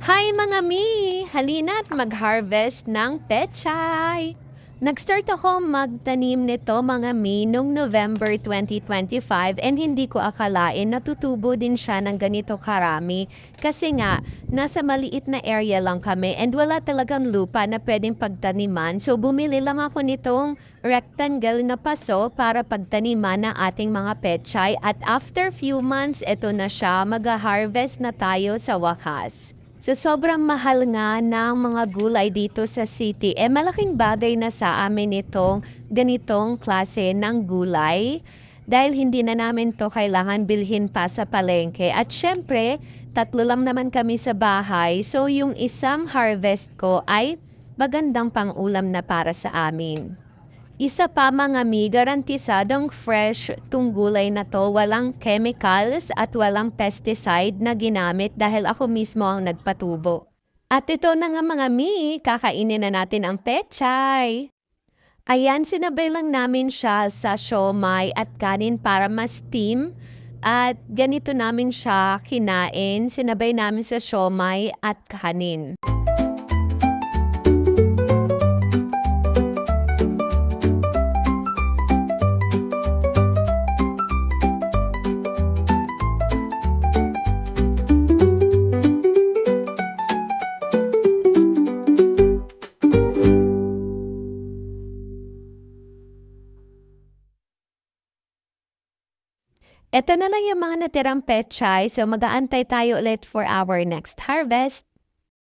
Hi mga mi! Halina't mag-harvest ng pechay! Nag-start ako magtanim nito mga mi noong November 2025 and hindi ko akalain natutubo din siya ng ganito karami kasi nga nasa maliit na area lang kami and wala talagang lupa na pwedeng pagtaniman so bumili lang ako nitong rectangle na paso para pagtaniman ng ating mga pechay at after few months ito na siya mag-harvest na tayo sa wakas. So sobrang mahal nga ng mga gulay dito sa city. Malaking bagay na sa amin itong ganitong klase ng gulay dahil hindi na namin to kailangan bilhin pa sa palengke. At syempre, tatlo lang naman kami sa bahay. So yung isang harvest ko ay magandang pang-ulam na para sa amin. Isa pa mga mi, garantisadong fresh tung gulay na to, walang chemicals at walang pesticide na ginamit dahil ako mismo ang nagpatubo. At ito na nga mga mi, kakainin na natin ang pechay. Ayan, sinabay lang namin siya sa siomai at kanin para ma-steam. At ganito namin siya kinain, sinabay namin sa siomai at kanin. Eto na lang yung mga natirang pechay, so mag-aantay tayo ulit for our next harvest.